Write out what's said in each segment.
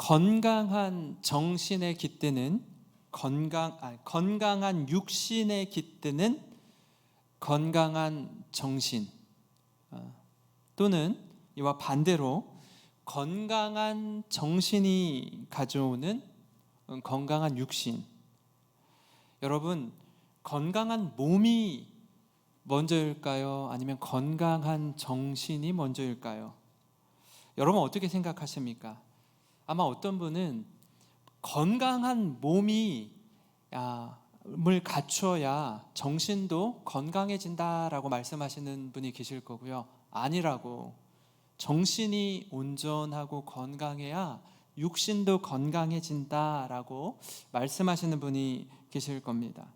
건강한 정신에 깃드는 건강한 육신에 깃드는 건강한 정신, 또는 이와 반대로 건강한 정신이 가져오는 건강한 육신. 여러분, 건강한 몸이 먼저일까요? 아니면 건강한 정신이 먼저일까요? 여러분 어떻게 생각하십니까? 아마 어떤 분은 건강한 몸이 을 갖추어야 정신도 건강해진다라고 말씀하시는 분이 계실 거고요. 아니라고, 정신이 온전하고 건강해야 육신도 건강해진다라고 말씀하시는 분이 계실 겁니다.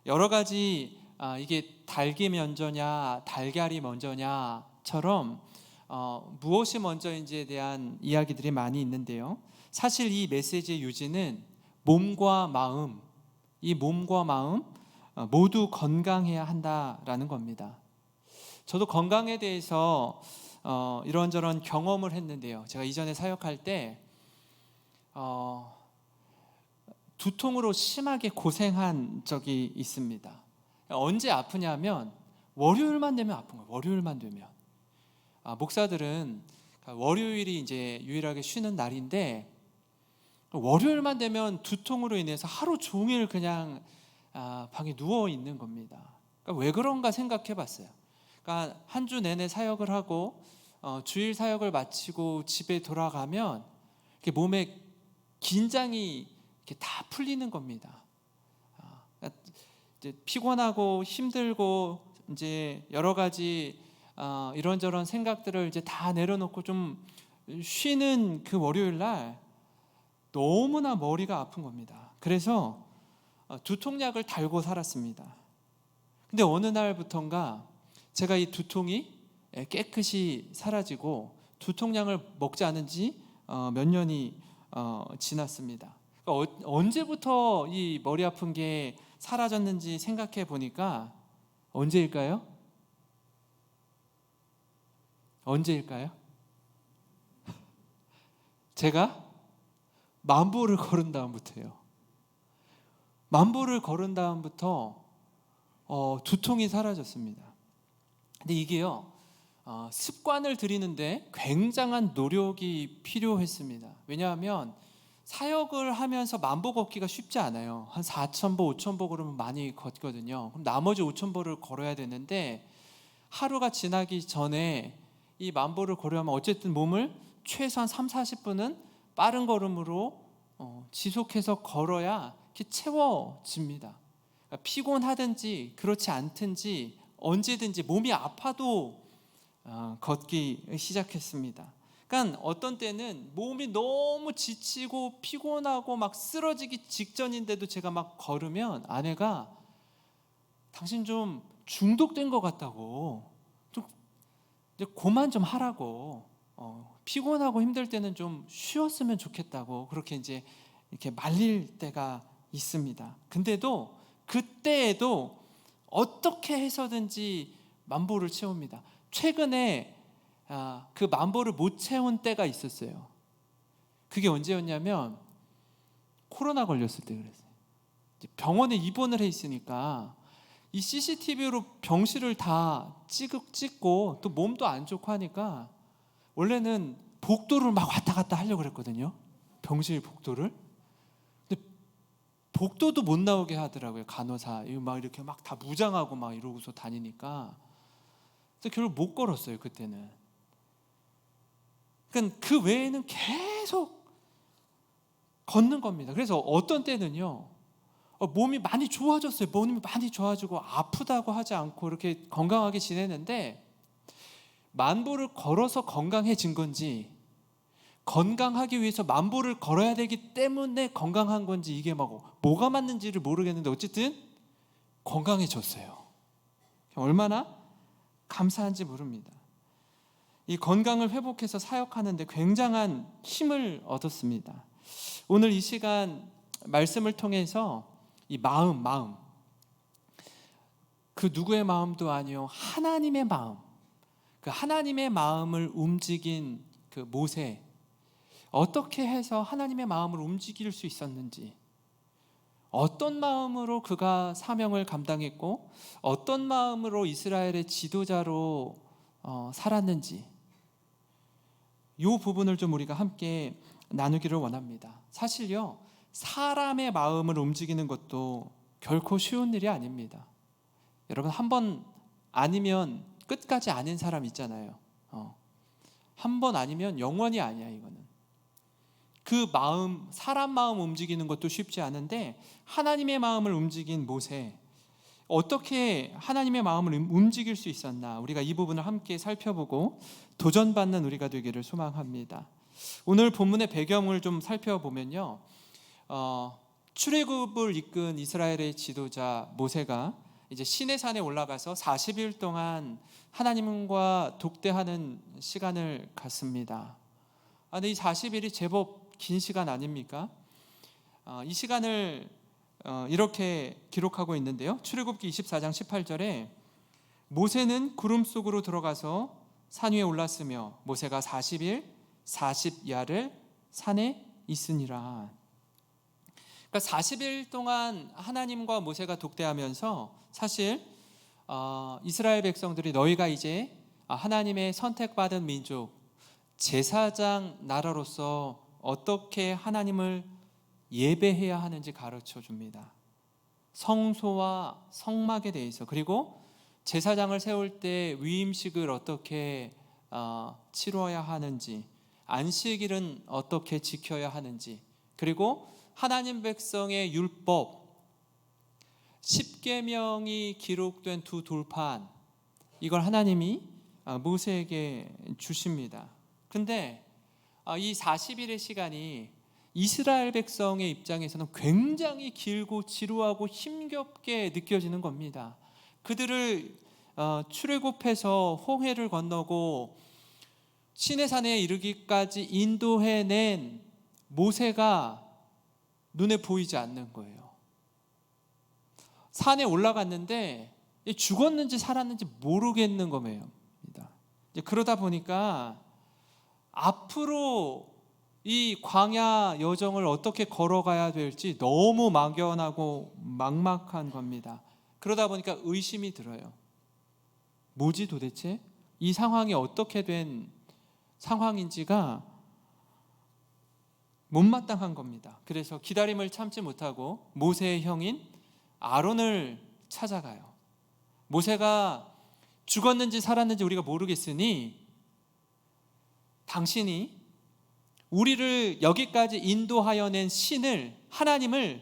여러 가지 이게 닭이 먼저냐 달걀이 먼저냐처럼 무엇이 먼저인지에 대한 이야기들이 많이 있는데요, 사실 이 메시지의 요지는 몸과 마음, 이 몸과 마음 모두 건강해야 한다라는 겁니다. 저도 건강에 대해서 이런저런 경험을 했는데요, 제가 이전에 사역할 때 두통으로 심하게 고생한 적이 있습니다. 언제 아프냐면 월요일만 되면 아픈 거예요. 월요일만 되면. 목사들은 월요일이 이제 유일하게 쉬는 날인데, 월요일만 되면 두통으로 인해서 하루 종일 그냥 방에 누워 있는 겁니다. 그러니까 왜 그런가 생각해 봤어요. 그러니까 한 주 내내 사역을 하고 주일 사역을 마치고 집에 돌아가면 이렇게 몸에 긴장이 이렇게 다 풀리는 겁니다. 이제 피곤하고 힘들고 이제 여러 가지 이런저런 생각들을 이제 다 내려놓고 좀 쉬는 그 월요일 날 너무나 머리가 아픈 겁니다. 그래서 두통약을 달고 살았습니다. 근데 어느 날부턴가 제가 이 두통이 깨끗이 사라지고 두통약을 먹지 않은 지 몇 년이 지났습니다. 그러니까 언제부터 이 머리 아픈 게 사라졌는지 생각해 보니까 언제일까요? 제가 만보를 걸은 다음부터예요. 만보를 걸은 다음부터 두통이 사라졌습니다. 근데 이게요, 습관을 들이는데 굉장한 노력이 필요했습니다. 왜냐하면 사역을 하면서 만보 걷기가 쉽지 않아요. 한 4,000보, 5,000보 그러면 많이 걷거든요. 그럼 나머지 5,000보를 걸어야 되는데, 하루가 지나기 전에 이 만보를 걸으려면 어쨌든 몸을 최소한 3-40분은 빠른 걸음으로 지속해서 걸어야 이렇게 채워집니다. 그러니까 피곤하든지 그렇지 않든지 언제든지 몸이 아파도 걷기 시작했습니다. 그러니까 어떤 때는 몸이 너무 지치고 피곤하고 막 쓰러지기 직전인데도 제가 막 걸으면 아내가 당신 좀 중독된 것 같다고, 좀 이제 그만 좀 하라고, 피곤하고 힘들 때는 좀 쉬었으면 좋겠다고 그렇게 이제 이렇게 말릴 때가 있습니다. 근데도 그때에도 어떻게 해서든지 만보를 채웁니다. 최근에 그 만보를 못 채운 때가 있었어요. 그게 언제였냐면 코로나 걸렸을 때 그랬어요. 병원에 입원을 해 있으니까 이 CCTV로 병실을 다 찍고 또 몸도 안 좋고 하니까 원래는 복도를 막 왔다 갔다 하려고 그랬거든요. 병실 복도를. 근데 복도도 못 나오게 하더라고요. 간호사 이거 막 이렇게 막 다 무장하고 막 이러고서 다니니까. 그래서 결국 못 걸었어요 그때는. 그러니까 그 외에는 계속 걷는 겁니다. 그래서 어떤 때는요, 몸이 많이 좋아졌어요. 몸이 많이 좋아지고 아프다고 하지 않고 이렇게 건강하게 지내는데, 만보를 걸어서 건강해진 건지 건강하기 위해서 만보를 걸어야 되기 때문에 건강한 건지 이게 뭐가 맞는지를 모르겠는데 어쨌든 건강해졌어요. 얼마나 감사한지 모릅니다. 이 건강을 회복해서 사역하는데 굉장한 힘을 얻었습니다. 오늘 이 시간 말씀을 통해서 이 마음 그 누구의 마음도 아니요 하나님의 마음, 그 하나님의 마음을 움직인 그 모세, 어떻게 해서 하나님의 마음을 움직일 수 있었는지, 어떤 마음으로 그가 사명을 감당했고 어떤 마음으로 이스라엘의 지도자로 살았는지, 이 부분을 좀 우리가 함께 나누기를 원합니다. 사실요, 사람의 마음을 움직이는 것도 결코 쉬운 일이 아닙니다. 여러분, 한 번 아니면 끝까지 아닌 사람 있잖아요. 한 번 아니면 영원히 아니야. 이거는 그 마음, 사람 마음 움직이는 것도 쉽지 않은데 하나님의 마음을 움직인 모세, 어떻게 하나님의 마음을 움직일 수 있었나, 우리가 이 부분을 함께 살펴보고 도전받는 우리가 되기를 소망합니다. 오늘 본문의 배경을 좀 살펴보면요, 출애굽을 이끈 이스라엘의 지도자 모세가 이제 시내산에 올라가서 40일 동안 하나님과 독대하는 시간을 갖습니다. 근데 이 40일이 제법 긴 시간 아닙니까? 이 시간을 이렇게 기록하고 있는데요, 출애굽기 24장 18절에 모세는 구름 속으로 들어가서 산 위에 올랐으며 모세가 40일 40야를 산에 있으니라. 그러니까 40일 동안 하나님과 모세가 독대하면서 사실 이스라엘 백성들이 너희가 이제 하나님의 선택받은 민족, 제사장 나라로서 어떻게 하나님을 예배해야 하는지 가르쳐 줍니다. 성소와 성막에 대해서, 그리고 제사장을 세울 때 위임식을 어떻게 치러야 하는지, 안식일은 어떻게 지켜야 하는지, 그리고 하나님 백성의 율법 10계명이 기록된 두 돌판, 이걸 하나님이 모세에게 주십니다. 근데 이 40일의 시간이 이스라엘 백성의 입장에서는 굉장히 길고 지루하고 힘겹게 느껴지는 겁니다. 그들을 출애굽해서 홍해를 건너고 시내산에 이르기까지 인도해낸 모세가 눈에 보이지 않는 거예요. 산에 올라갔는데 죽었는지 살았는지 모르겠는 겁니다. 그러다 보니까 앞으로 이 광야 여정을 어떻게 걸어가야 될지 너무 막연하고 막막한 겁니다. 그러다 보니까 의심이 들어요. 뭐지 도대체? 이 상황이 어떻게 된 상황인지가 못마땅한 겁니다. 그래서 기다림을 참지 못하고 모세의 형인 아론을 찾아가요. 모세가 죽었는지 살았는지 우리가 모르겠으니 당신이 우리를 여기까지 인도하여 낸 신을, 하나님을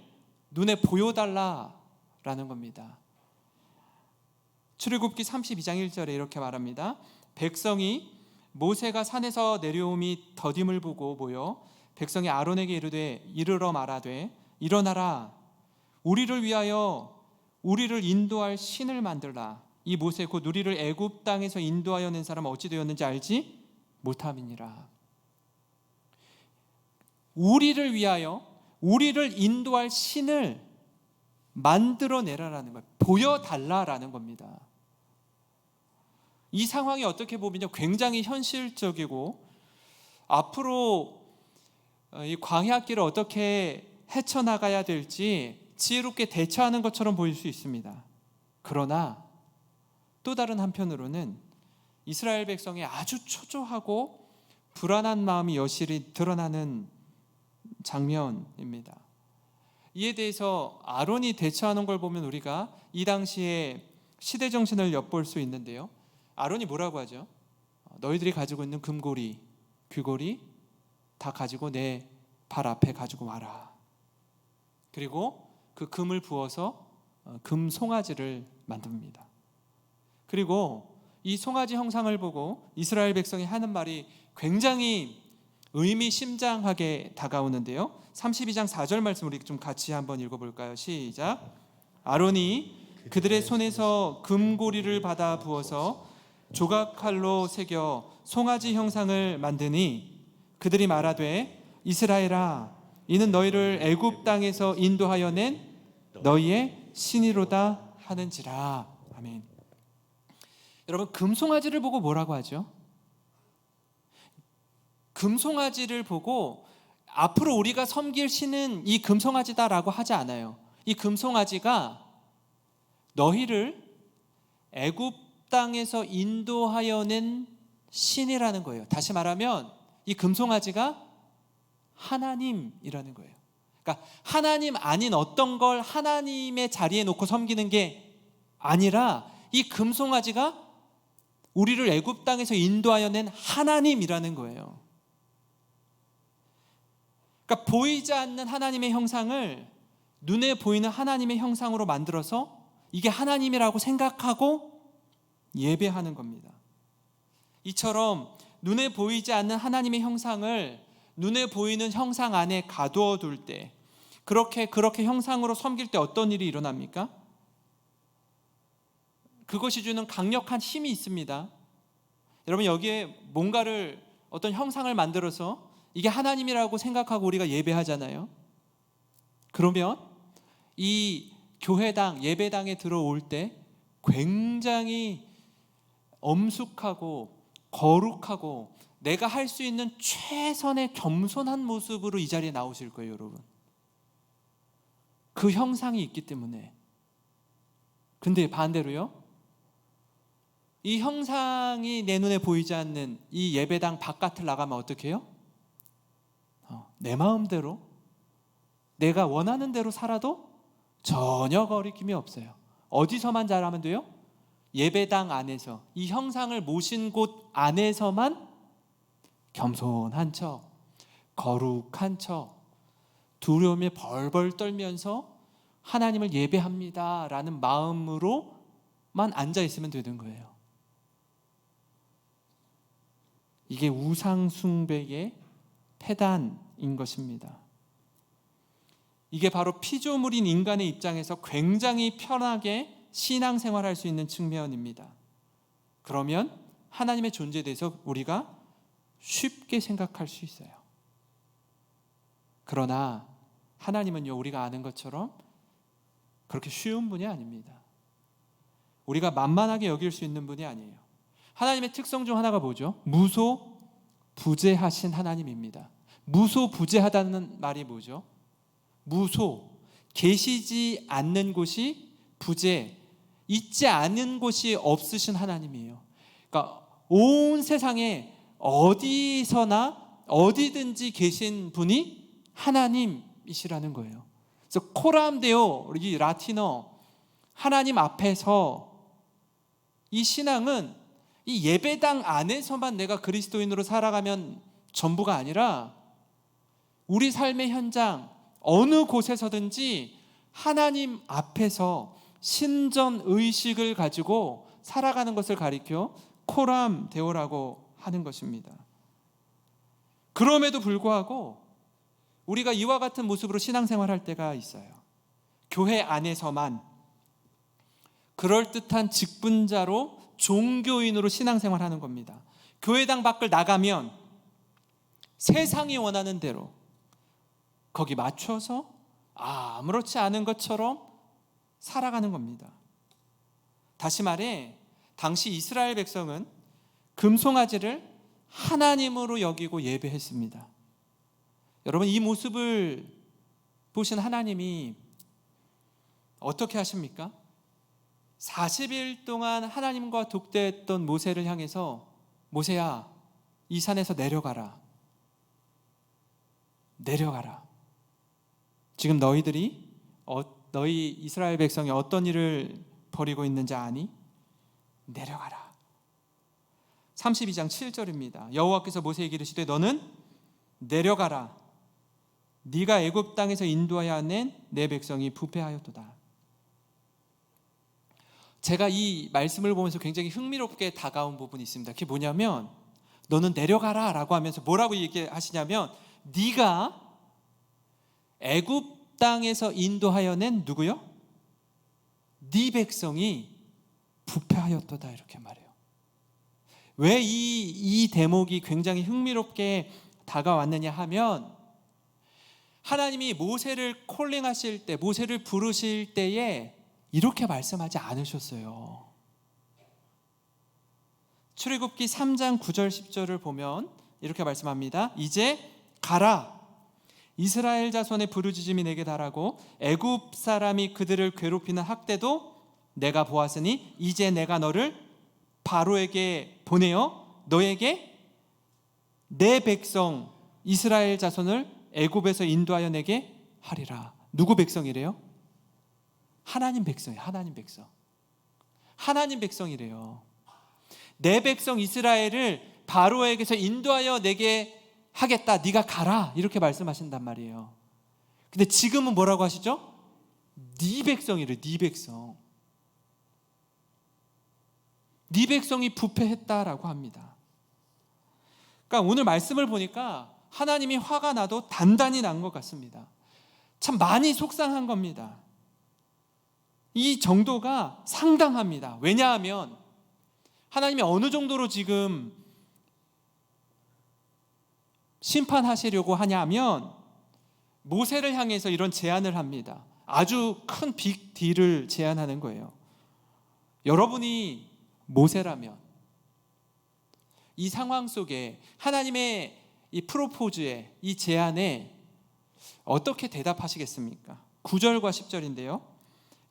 눈에 보여달라라는 겁니다. 출애굽기 32장 1절에 이렇게 말합니다. 백성이 모세가 산에서 내려옴이 더딤을 보고 모여 백성이 아론에게 이르러 말하되 일어나라, 우리를 위하여 우리를 인도할 신을 만들라. 이 모세 곧 우리를 애굽 땅에서 인도하여 낸 사람 어찌 되었는지 알지 못함이니라. 우리를 위하여 우리를 인도할 신을 만들어내라라는 거예요. 보여달라라는 겁니다. 이 상황이 어떻게 보면 굉장히 현실적이고 앞으로 이 광야길을 어떻게 헤쳐나가야 될지 지혜롭게 대처하는 것처럼 보일 수 있습니다. 그러나 또 다른 한편으로는 이스라엘 백성의 아주 초조하고 불안한 마음이 여실히 드러나는 장면입니다. 이에 대해서 아론이 대처하는 걸 보면 우리가 이 당시에 시대 정신을 엿볼 수 있는데요, 아론이 뭐라고 하죠? 너희들이 가지고 있는 금고리, 귀고리 다 가지고 내 발 앞에 가지고 와라. 그리고 그 금을 부어서 금 송아지를 만듭니다. 그리고 이 송아지 형상을 보고 이스라엘 백성이 하는 말이 굉장히 의미심장하게 다가오는데요, 32장 4절 말씀 우리 좀 같이 한번 읽어볼까요? 시작. 아론이 그들의 손에서 금고리를 받아 부어서 조각칼로 새겨 송아지 형상을 만드니 그들이 말하되 이스라엘아, 이는 너희를 애굽 땅에서 인도하여 낸 너희의 신이로다 하는지라. 아멘. 여러분, 금송아지를 보고 뭐라고 하죠? 금송아지를 보고 앞으로 우리가 섬길 신은 이 금송아지다라고 하지 않아요. 이 금송아지가 너희를 애굽 땅에서 인도하여 낸 신이라는 거예요. 다시 말하면 이 금송아지가 하나님이라는 거예요. 그러니까 하나님 아닌 어떤 걸 하나님의 자리에 놓고 섬기는 게 아니라 이 금송아지가 우리를 애굽 땅에서 인도하여 낸 하나님이라는 거예요. 그러니까 보이지 않는 하나님의 형상을 눈에 보이는 하나님의 형상으로 만들어서 이게 하나님이라고 생각하고 예배하는 겁니다. 이처럼 눈에 보이지 않는 하나님의 형상을 눈에 보이는 형상 안에 가두어 둘 때, 그렇게 형상으로 섬길 때 어떤 일이 일어납니까? 그것이 주는 강력한 힘이 있습니다. 여러분, 여기에 뭔가를 어떤 형상을 만들어서 이게 하나님이라고 생각하고 우리가 예배하잖아요. 그러면 이 교회당, 예배당에 들어올 때 굉장히 엄숙하고 거룩하고 내가 할 수 있는 최선의 겸손한 모습으로 이 자리에 나오실 거예요, 여러분. 그 형상이 있기 때문에. 근데 반대로요, 이 형상이 내 눈에 보이지 않는 이 예배당 바깥을 나가면 어떻게 해요? 내 마음대로 내가 원하는 대로 살아도 전혀 거리낌이 없어요. 어디서만 잘하면 돼요? 예배당 안에서, 이 형상을 모신 곳 안에서만 겸손한 척, 거룩한 척, 두려움에 벌벌 떨면서 하나님을 예배합니다 라는 마음으로만 앉아있으면 되는 거예요. 이게 우상 숭배의 패단인 것입니다. 이게 바로 피조물인 인간의 입장에서 굉장히 편하게 신앙생활할 수 있는 측면입니다. 그러면 하나님의 존재에 대해서 우리가 쉽게 생각할 수 있어요. 그러나 하나님은요, 우리가 아는 것처럼 그렇게 쉬운 분이 아닙니다. 우리가 만만하게 여길 수 있는 분이 아니에요. 하나님의 특성 중 하나가 뭐죠? 무소부재하신 하나님입니다. 무소부재하다는 말이 뭐죠? 무소, 계시지 않는 곳이 부재, 있지 않은 곳이 없으신 하나님이에요. 그러니까 온 세상에 어디서나 어디든지 계신 분이 하나님이시라는 거예요. 그래서 코람 데오, 이 라틴어 하나님 앞에서, 이 신앙은 이 예배당 안에서만 내가 그리스도인으로 살아가면 전부가 아니라 우리 삶의 현장 어느 곳에서든지 하나님 앞에서 신전 의식을 가지고 살아가는 것을 가리켜 코람 데오라고 하는 것입니다. 그럼에도 불구하고 우리가 이와 같은 모습으로 신앙생활할 때가 있어요. 교회 안에서만 그럴듯한 직분자로 종교인으로 신앙생활하는 겁니다. 교회당 밖을 나가면 세상이 원하는 대로 거기 맞춰서 아무렇지 않은 것처럼 살아가는 겁니다. 다시 말해, 당시 이스라엘 백성은 금송아지를 하나님으로 여기고 예배했습니다. 여러분, 이 모습을 보신 하나님이 어떻게 하십니까? 40일 동안 하나님과 독대했던 모세를 향해서, 모세야, 이 산에서 내려가라. 지금 너희 이스라엘 백성이 어떤 일을 벌이고 있는지 아니? 내려가라. 32장 7절입니다. 여호와께서 모세에게 이르시되 너는 내려가라. 네가 애굽 땅에서 인도하여 낸 내 백성이 부패하였도다. 제가 이 말씀을 보면서 굉장히 흥미롭게 다가온 부분이 있습니다. 그게 뭐냐면, 너는 내려가라 라고 하면서 뭐라고 얘기하시냐면, 네가 애굽 땅에서 인도하여 낸 누구요? 네 백성이 부패하였도다, 이렇게 말해요. 왜 이 대목이 굉장히 흥미롭게 다가왔느냐 하면, 하나님이 모세를 콜링하실 때, 모세를 부르실 때에 이렇게 말씀하지 않으셨어요. 출애굽기 3장 9절 10절을 보면 이렇게 말씀합니다. 이제 가라. 이스라엘 자손의 부르짖음이 내게 달하고 애굽 사람이 그들을 괴롭히는 학대도 내가 보았으니 이제 내가 너를 바로에게 보내어 너에게 내 백성 이스라엘 자손을 애굽에서 인도하여 내게 하리라. 누구 백성이래요? 하나님 백성이에요. 하나님 백성. 하나님 백성이래요. 내 백성 이스라엘을 바로에게서 인도하여 내게 하겠다. 네가 가라. 이렇게 말씀하신단 말이에요. 근데 지금은 뭐라고 하시죠? 네 백성이래. 네 백성. 네 백성이 부패했다라고 합니다. 그러니까 오늘 말씀을 보니까 하나님이 화가 나도 단단히 난 것 같습니다. 참 많이 속상한 겁니다. 이 정도가 상당합니다. 왜냐하면 하나님이 어느 정도로 지금 심판하시려고 하냐면 모세를 향해서 이런 제안을 합니다. 아주 큰 빅 딜을 제안하는 거예요. 여러분이 모세라면 이 상황 속에 하나님의 이 프로포즈에 이 제안에 어떻게 대답하시겠습니까? 9절과 10절인데요.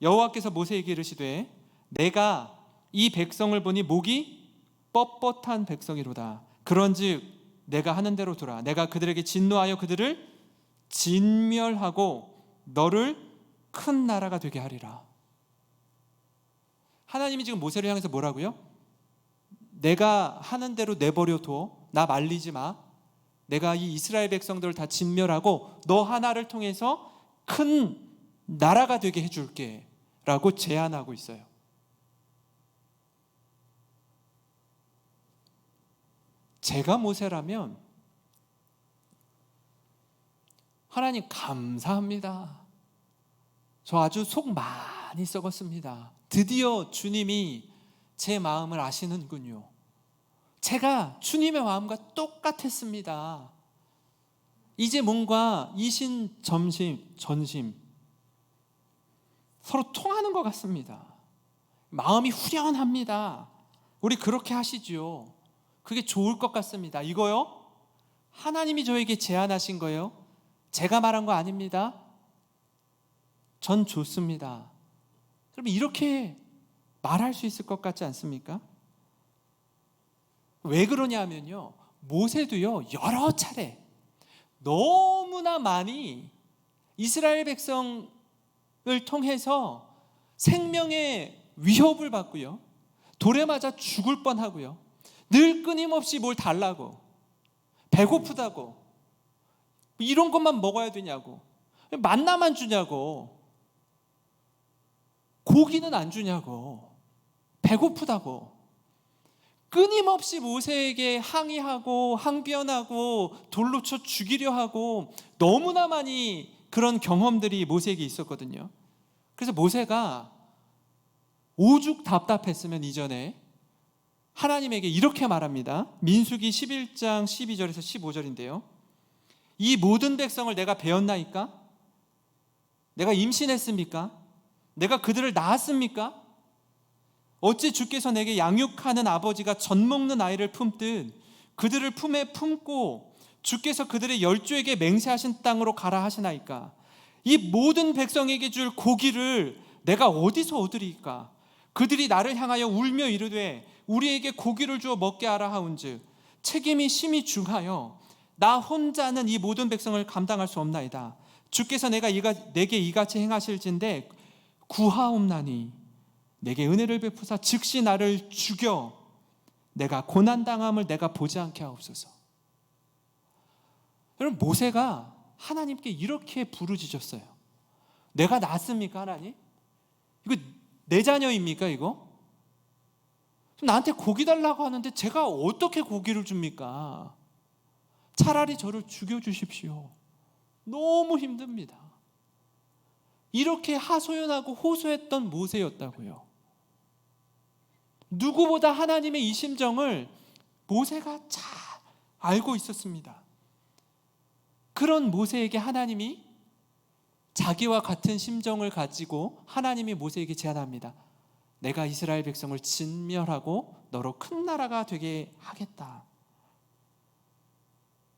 여호와께서 모세에게 이르시되 내가 이 백성을 보니 목이 뻣뻣한 백성이로다. 그런즉 내가 하는 대로 두라. 내가 그들에게 진노하여 그들을 진멸하고 너를 큰 나라가 되게 하리라. 하나님이 지금 모세를 향해서 뭐라고요? 내가 하는 대로 내버려 둬. 나 말리지 마. 내가 이 이스라엘 백성들을 다 진멸하고 너 하나를 통해서 큰 나라가 되게 해줄게 라고 제안하고 있어요. 제가 모세라면 하나님 감사합니다. 저 아주 속 많이 썩었습니다. 드디어 주님이 제 마음을 아시는군요. 제가 주님의 마음과 똑같았습니다. 이제 뭔가 전심 서로 통하는 것 같습니다. 마음이 후련합니다. 우리 그렇게 하시죠. 그게 좋을 것 같습니다. 이거요? 하나님이 저에게 제안하신 거예요. 제가 말한 거 아닙니다. 전 좋습니다. 그러면 이렇게 말할 수 있을 것 같지 않습니까? 왜 그러냐면요, 모세도요 여러 차례 너무나 많이 이스라엘 백성을 통해서 생명의 위협을 받고요, 돌에 맞아 죽을 뻔하고요, 늘 끊임없이 뭘 달라고, 배고프다고, 이런 것만 먹어야 되냐고, 만나만 주냐고, 고기는 안 주냐고, 배고프다고, 끊임없이 모세에게 항의하고 항변하고 돌로 쳐 죽이려 하고 너무나 많이 그런 경험들이 모세에게 있었거든요. 그래서 모세가 오죽 답답했으면 이전에 하나님에게 이렇게 말합니다. 민수기 11장 12절에서 15절인데요. 이 모든 백성을 내가 배었나이까? 내가 임신했습니까? 내가 그들을 낳았습니까? 어찌 주께서 내게 양육하는 아버지가 젖 먹는 아이를 품듯 그들을 품에 품고 주께서 그들의 열조에게 맹세하신 땅으로 가라 하시나이까? 이 모든 백성에게 줄 고기를 내가 어디서 얻으리이까? 그들이 나를 향하여 울며 이르되 우리에게 고기를 주어 먹게 하라 하온즉 책임이 심히 중하여 나 혼자는 이 모든 백성을 감당할 수 없나이다. 주께서 내게 이같이 행하실진데 구하옵나니 내게 은혜를 베푸사 즉시 나를 죽여 내가 고난당함을 내가 보지 않게 하옵소서. 여러분, 모세가 하나님께 이렇게 부르짖었어요. 내가 낳았습니까 하나님? 이거 내 자녀입니까 이거? 나한테 고기 달라고 하는데 제가 어떻게 고기를 줍니까? 차라리 저를 죽여주십시오. 너무 힘듭니다. 이렇게 하소연하고 호소했던 모세였다고요. 누구보다 하나님의 이 심정을 모세가 잘 알고 있었습니다. 그런 모세에게 하나님이 자기와 같은 심정을 가지고 하나님이 모세에게 제안합니다. 내가 이스라엘 백성을 진멸하고 너로 큰 나라가 되게 하겠다.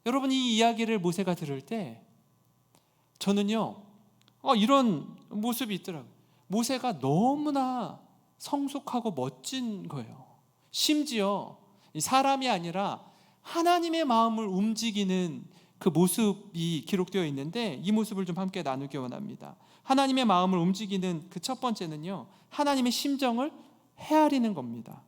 여러분, 이 이야기를 모세가 들을 때 저는요, 이런 모습이 있더라고요. 모세가 너무나 성숙하고 멋진 거예요. 심지어 사람이 아니라 하나님의 마음을 움직이는 그 모습이 기록되어 있는데, 이 모습을 좀 함께 나누기 원합니다. 하나님의 마음을 움직이는 그 첫 번째는요, 하나님의 심정을 헤아리는 겁니다.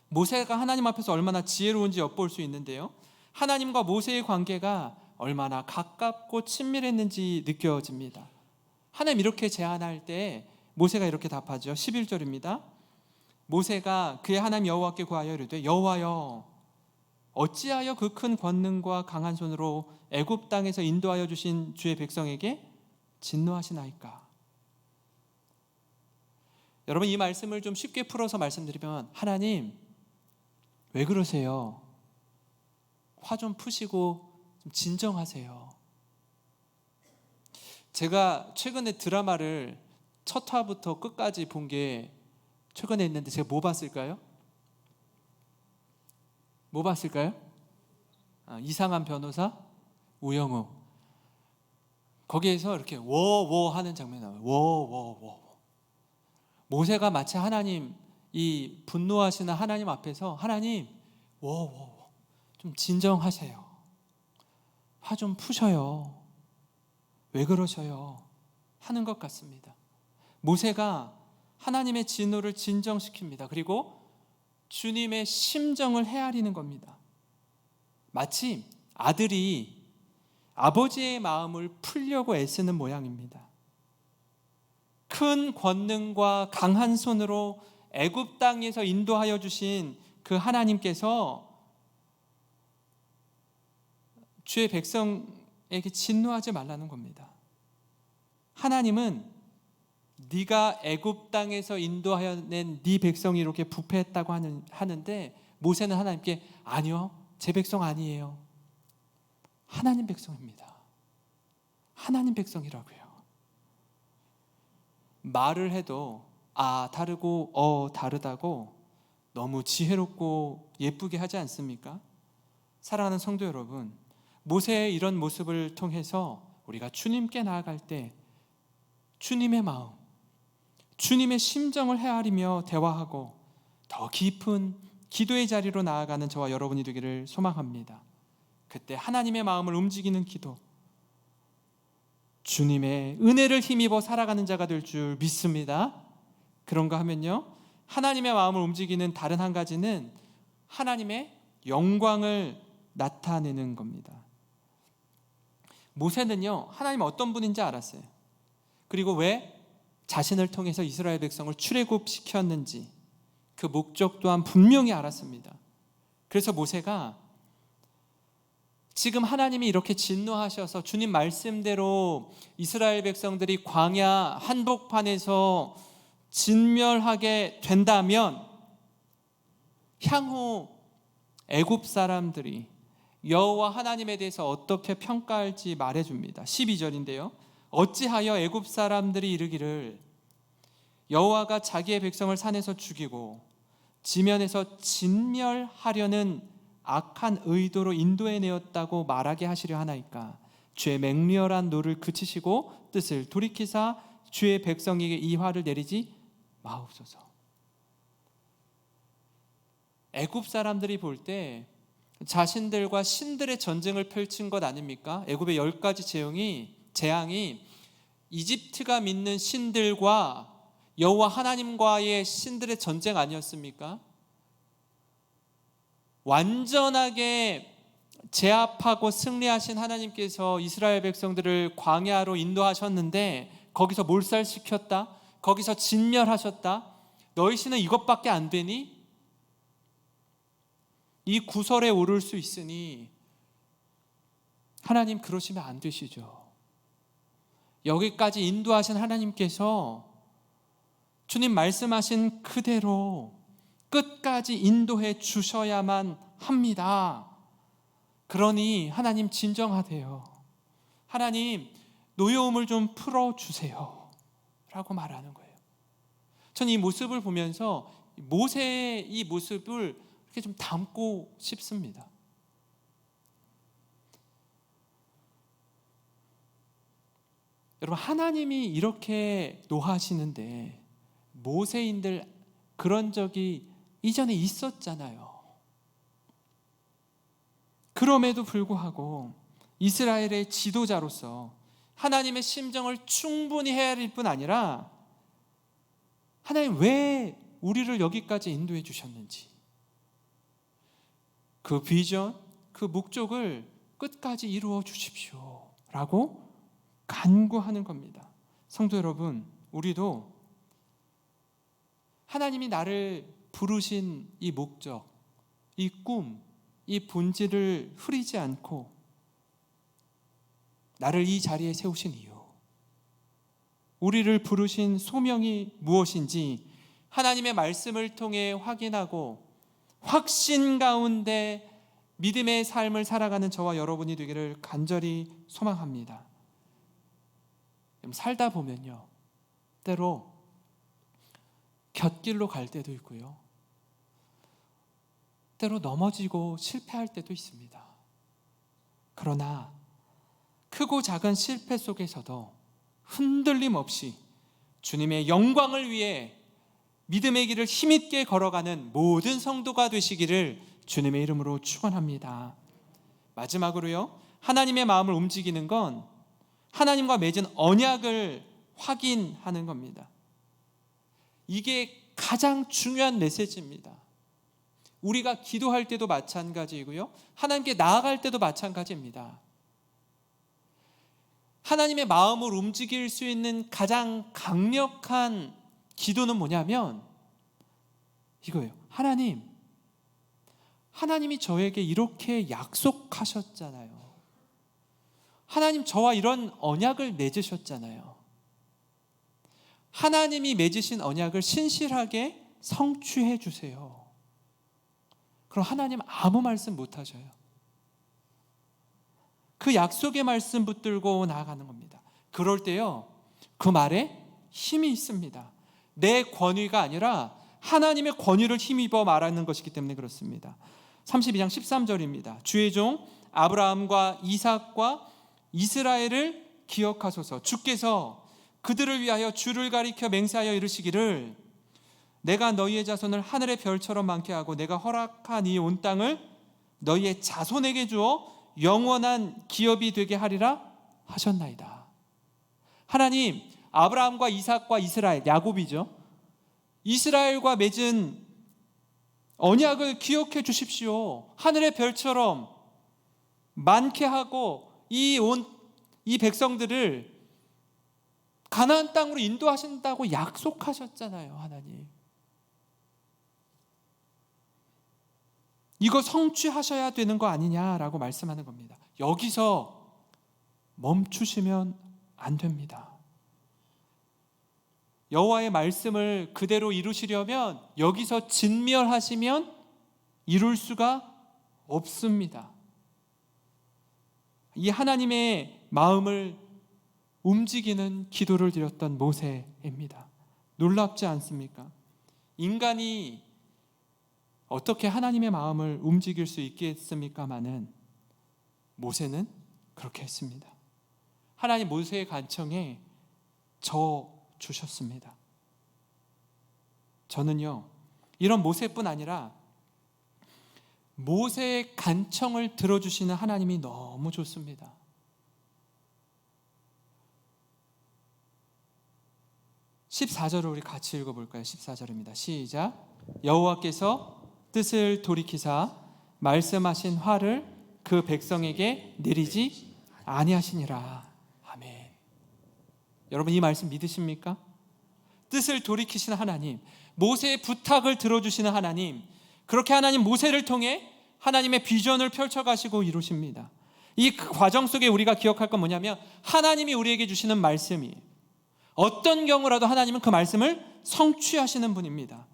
모세가 하나님 앞에서 얼마나 지혜로운지 엿볼 수 있는데요, 하나님과 모세의 관계가 얼마나 가깝고 친밀했는지 느껴집니다. 하나님 이렇게 제안할 때 모세가 이렇게 답하죠. 11절입니다. 모세가 그의 하나님 여호와께 구하여 이르되, 여호와여, 어찌하여 그 큰 권능과 강한 손으로 애굽 땅에서 인도하여 주신 주의 백성에게 진노하시나이까? 여러분, 이 말씀을 좀 쉽게 풀어서 말씀드리면, 하나님 왜 그러세요? 화 좀 푸시고 좀 진정하세요. 제가 최근에 드라마를 첫 화부터 끝까지 본 게 최근에 있는데, 제가 뭐 봤을까요? 이상한 변호사 우영우. 거기에서 이렇게 워워 하는 장면이 나와요. 워워워. 모세가 마치 하나님, 이 분노하시는 하나님 앞에서, 하나님 워워 좀 진정하세요. 화 좀 푸셔요. 왜 그러셔요? 하는 것 같습니다. 모세가 하나님의 진노를 진정시킵니다. 그리고 주님의 심정을 헤아리는 겁니다. 마치 아들이 아버지의 마음을 풀려고 애쓰는 모양입니다. 큰 권능과 강한 손으로 애굽 땅에서 인도하여 주신 그 하나님께서 주의 백성에게 진노하지 말라는 겁니다. 하나님은 네가 애굽 땅에서 인도하여 낸 네 백성이 이렇게 부패했다고 하는데, 모세는 하나님께 아니요, 제 백성 아니에요. 하나님 백성입니다. 하나님 백성이라고요. 말을 해도 다르고 다르다고 너무 지혜롭고 예쁘게 하지 않습니까? 사랑하는 성도 여러분, 모세의 이런 모습을 통해서 우리가 주님께 나아갈 때 주님의 마음, 주님의 심정을 헤아리며 대화하고 더 깊은 기도의 자리로 나아가는 저와 여러분이 되기를 소망합니다. 그때 하나님의 마음을 움직이는 기도, 주님의 은혜를 힘입어 살아가는 자가 될 줄 믿습니다. 그런가 하면요, 하나님의 마음을 움직이는 다른 한 가지는 하나님의 영광을 나타내는 겁니다. 모세는요, 하나님 어떤 분인지 알았어요. 그리고 왜 자신을 통해서 이스라엘 백성을 출애굽시켰는지 그 목적 또한 분명히 알았습니다. 그래서 모세가 지금 하나님이 이렇게 진노하셔서 주님 말씀대로 이스라엘 백성들이 광야 한복판에서 진멸하게 된다면, 향후 애굽 사람들이 여호와 하나님에 대해서 어떻게 평가할지 말해줍니다. 12절인데요, 어찌하여 애굽 사람들이 이르기를 여호와가 자기의 백성을 산에서 죽이고 지면에서 진멸하려는 악한 의도로 인도해내었다고 말하게 하시려 하나이까? 주의 맹렬한 노를 그치시고 뜻을 돌이키사 주의 백성에게 이 화를 내리지 마옵소서. 애굽 사람들이 볼 때 자신들과 신들의 전쟁을 펼친 것 아닙니까? 애굽의 10가지 재앙이 이집트가 믿는 신들과 여호와 하나님과의 신들의 전쟁 아니었습니까? 완전하게 제압하고 승리하신 하나님께서 이스라엘 백성들을 광야로 인도하셨는데, 거기서 몰살시켰다, 거기서 진멸하셨다. 너희 신은 이것밖에 안 되니? 이 구설에 오를 수 있으니 하나님 그러시면 안 되시죠. 여기까지 인도하신 하나님께서 주님 말씀하신 그대로 끝까지 인도해 주셔야만 합니다. 그러니 하나님 진정하세요. 하나님 노여움을 좀 풀어주세요 라고 말하는 거예요. 저는 이 모습을 보면서 모세의 이 모습을 이렇게 좀 담고 싶습니다. 여러분, 하나님이 이렇게 노하시는데 모세인들 그런 적이 이전에 있었잖아요. 그럼에도 불구하고 이스라엘의 지도자로서 하나님의 심정을 충분히 헤아릴 뿐 아니라 하나님 왜 우리를 여기까지 인도해 주셨는지, 그 비전, 그 목적을 끝까지 이루어 주십시오 라고 간구하는 겁니다. 성도 여러분, 우리도 하나님이 나를 부르신 이 목적, 이 꿈, 이 본질을 흐리지 않고 나를 이 자리에 세우신 이유, 우리를 부르신 소명이 무엇인지 하나님의 말씀을 통해 확인하고 확신 가운데 믿음의 삶을 살아가는 저와 여러분이 되기를 간절히 소망합니다. 살다 보면요, 때로 곁길로 갈 때도 있고요, 때로 넘어지고 실패할 때도 있습니다. 그러나 크고 작은 실패 속에서도 흔들림 없이 주님의 영광을 위해 믿음의 길을 힘있게 걸어가는 모든 성도가 되시기를 주님의 이름으로 축원합니다. 마지막으로요, 하나님의 마음을 움직이는 건 하나님과 맺은 언약을 확인하는 겁니다. 이게 가장 중요한 메시지입니다. 우리가 기도할 때도 마찬가지이고요, 하나님께 나아갈 때도 마찬가지입니다. 하나님의 마음을 움직일 수 있는 가장 강력한 기도는 뭐냐면 이거예요. 하나님이 저에게 이렇게 약속하셨잖아요. 하나님 저와 이런 언약을 맺으셨잖아요. 하나님이 맺으신 언약을 신실하게 성취해 주세요. 그럼 하나님 아무 말씀 못 하셔요. 그 약속의 말씀 붙들고 나아가는 겁니다. 그럴 때요, 그 말에 힘이 있습니다. 내 권위가 아니라 하나님의 권위를 힘입어 말하는 것이기 때문에 그렇습니다. 32장 13절입니다. 주의 종 아브라함과 이삭과 이스라엘을 기억하소서. 주께서 그들을 위하여 주를 가리켜 맹세하여 이르시기를 내가 너희의 자손을 하늘의 별처럼 많게 하고 내가 허락한 이 온 땅을 너희의 자손에게 주어 영원한 기업이 되게 하리라 하셨나이다. 하나님, 아브라함과 이삭과 이스라엘, 야곱이죠, 이스라엘과 맺은 언약을 기억해 주십시오. 하늘의 별처럼 많게 하고 이 백성들을 가나안 땅으로 인도하신다고 약속하셨잖아요. 하나님, 이거 성취하셔야 되는 거 아니냐라고 말씀하는 겁니다. 여기서 멈추시면 안 됩니다. 여호와의 말씀을 그대로 이루시려면 여기서 진멸하시면 이룰 수가 없습니다. 이 하나님의 마음을 움직이는 기도를 드렸던 모세입니다. 놀랍지 않습니까? 인간이 어떻게 하나님의 마음을 움직일 수 있겠습니까마는 모세는 그렇게 했습니다. 하나님 모세의 간청에 주셨습니다. 저는요, 이런 모세뿐 아니라 모세의 간청을 들어주시는 하나님이 너무 좋습니다. 14절을 우리 같이 읽어볼까요? 14절입니다. 시작. 여호와께서 뜻을 돌이키사 말씀하신 화를 그 백성에게 내리지 아니하시니라. 아멘. 여러분, 이 말씀 믿으십니까? 뜻을 돌이키시는 하나님, 모세의 부탁을 들어주시는 하나님, 그렇게 하나님 모세를 통해 하나님의 비전을 펼쳐가시고 이루십니다. 이 과정 속에 우리가 기억할 건 뭐냐면 하나님이 우리에게 주시는 말씀이 어떤 경우라도 하나님은 그 말씀을 성취하시는 분입니다.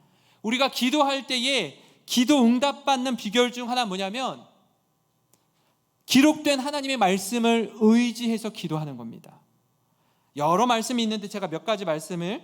우리가 기도할 때에 기도 응답받는 비결 중 하나 뭐냐면 기록된 하나님의 말씀을 의지해서 기도하는 겁니다. 여러 말씀이 있는데 제가 몇 가지 말씀을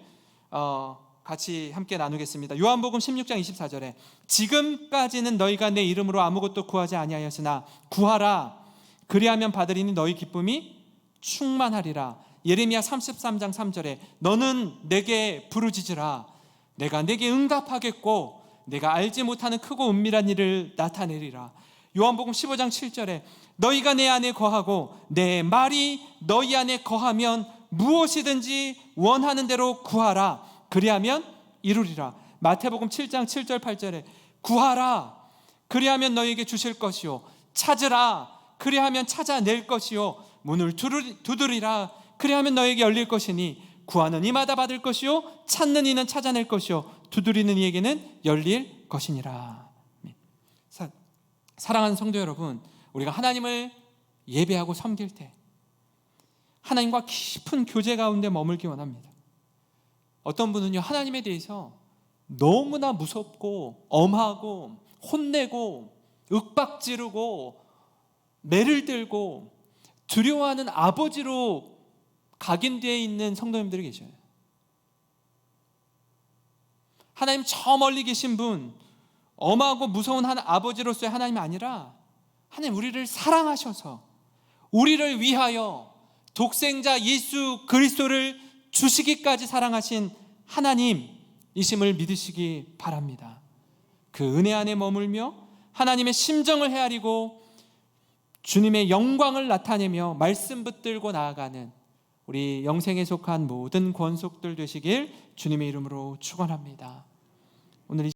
같이 함께 나누겠습니다. 요한복음 16장 24절에 지금까지는 너희가 내 이름으로 아무것도 구하지 아니하였으나 구하라 그리하면 받으리니 너희 기쁨이 충만하리라. 예레미야 33장 3절에 너는 내게 부르짖으라 내가 내게 응답하겠고 내가 알지 못하는 크고 은밀한 일을 나타내리라. 요한복음 15장 7절에 너희가 내 안에 거하고 내 말이 너희 안에 거하면 무엇이든지 원하는 대로 구하라 그리하면 이루리라. 마태복음 7장 7절 8절에 구하라 그리하면 너희에게 주실 것이요 찾으라 그리하면 찾아낼 것이요 문을 두드리라 그리하면 너희에게 열릴 것이니 구하는 이마다 받을 것이요 찾는 이는 찾아낼 것이요 두드리는 이에게는 열릴 것이니라. 사랑하는 성도 여러분, 우리가 하나님을 예배하고 섬길 때 하나님과 깊은 교제 가운데 머물기 원합니다. 어떤 분은요 하나님에 대해서 너무나 무섭고 엄하고 혼내고 윽박지르고 매를 들고 두려워하는 아버지로 각인되어 있는 성도님들이 계셔요. 하나님 저 멀리 계신 분, 엄하고 무서운 아버지로서의 하나님이 아니라 하나님 우리를 사랑하셔서 우리를 위하여 독생자 예수 그리스도를 주시기까지 사랑하신 하나님이심을 믿으시기 바랍니다. 그 은혜 안에 머물며 하나님의 심정을 헤아리고 주님의 영광을 나타내며 말씀 붙들고 나아가는 우리 영생에 속한 모든 권속들 되시길 주님의 이름으로 축원합니다. 오늘